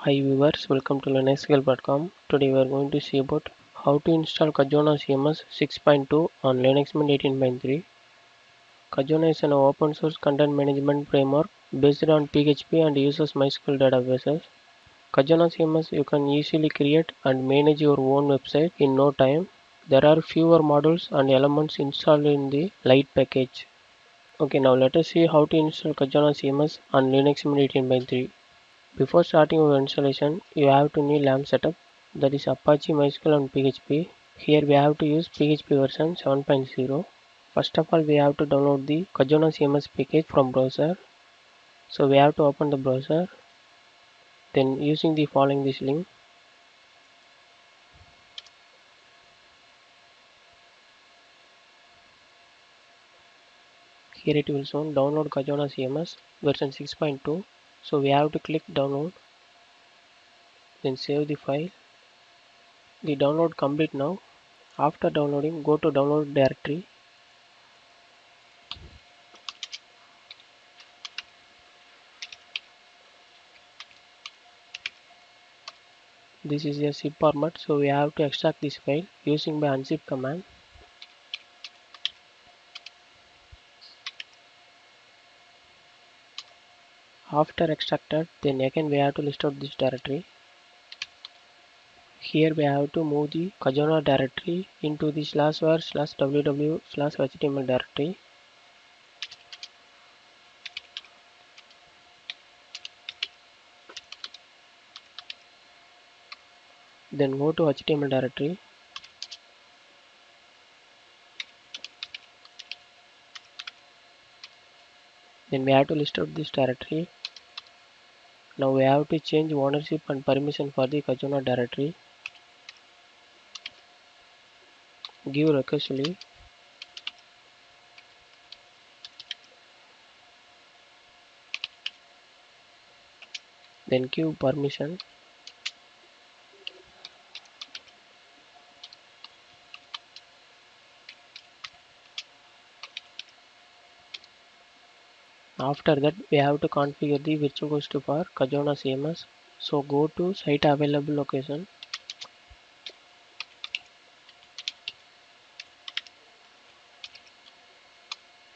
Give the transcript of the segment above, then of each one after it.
Hi viewers, welcome to MySQL.com. Today we are going to see about how to install Kajona CMS 6.2 on Linux Mint 18.3. Kajona is an open source content management framework based on PHP and uses MySQL databases. Kajona CMS you can easily create and manage your own website in no time. There are fewer modules and elements installed in the Lite package. Okay, now let us see how to install Kajona CMS on Linux Mint 18.3. Before starting your installation, you have to need LAMP setup, that is Apache, MySQL and PHP. Here we have to use PHP version 7.0. First of all, we have to download the Kajona CMS package from browser. So we have to open the browser. Then using the following this link. Here it will show download Kajona CMS version 6.2. So we have to click download. Then save the file. The download complete now. After downloading, go to download directory. This is a zip format, so we have to extract this file using by unzip command. After extracted, then again we have to list out this directory. Here we have to move the Kajona directory into the /var/ww/html directory. Then go to HTML directory. Then we have to list out this directory. Now we have to change ownership and permission for the Kajona directory. Give recursively. Then give permission. After that, we have to configure the virtual host for Kajona CMS. So go to site available location.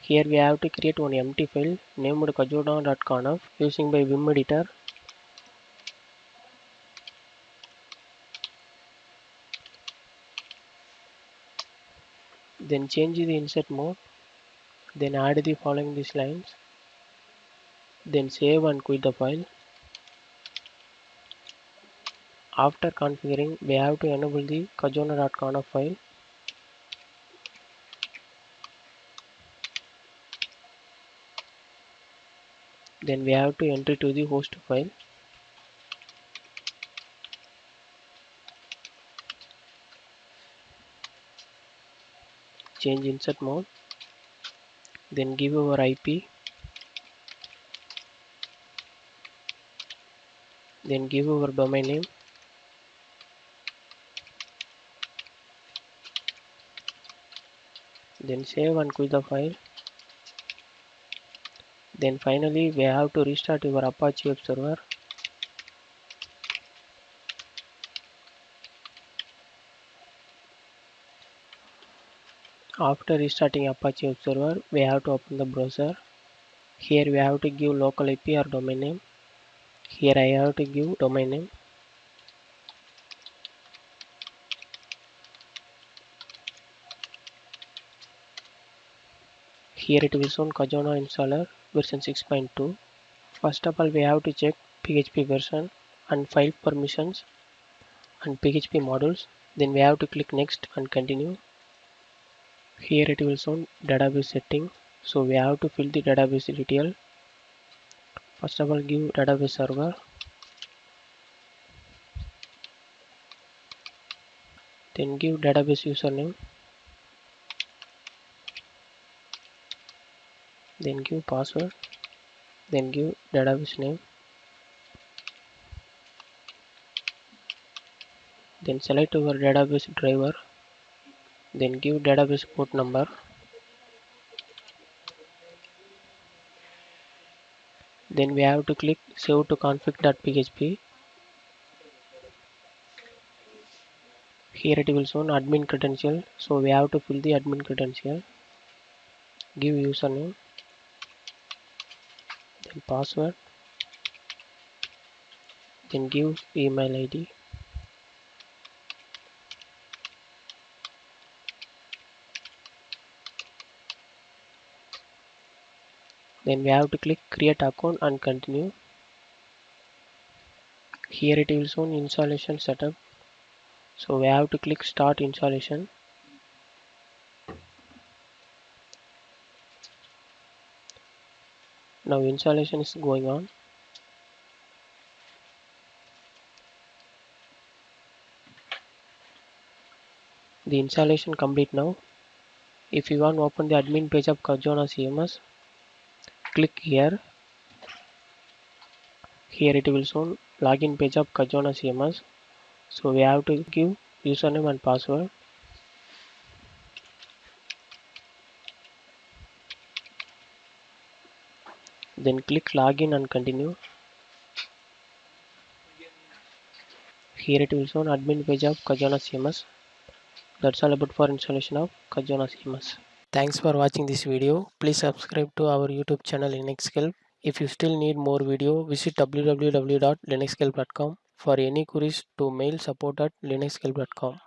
Here we have to create one empty file named kajona.conf using by Vim editor. Then change the insert mode. Then add the following these lines. Then save and quit the file. After configuring, we have to enable the kajona.conf file. Then we have to enter to the host file. Change insert mode. Then give our IP. Then give our domain name. Then save and quit the file. Then finally we have to restart your Apache web server. After restarting Apache web server, we have to open the browser. Here we have to give local IP or domain name. Here I have to give domain name. Here it will show Kajona installer version 6.2. First of all, we have to check PHP version and file permissions and PHP modules. Then we have to click next and continue. Here it will show database setting. So we have to fill the database detail. First of all, give database server. Then give database username. Then give password. Then give database name. Then select your database driver. Then give database port number. Then we have to click save to config.php. Here it will show admin credential, so we have to fill the admin credential. Give username, then password, then give email ID. Then we have to click create account and continue. Here it will show installation setup, so we have to click start installation. Now installation is going on. The installation complete now. If you want to open the admin page of Kajona CMS, click here. Here it will show login page of Kajona CMS. So we have to give username and password. Then click login and continue. Here it will show admin page of Kajona CMS. That's all about for installation of Kajona CMS. Thanks for watching this video. Please subscribe to our YouTube channel LinuxHelp. If you still need more video, visit www.linuxhelp.com. For any queries to mail support@linuxhelp.com.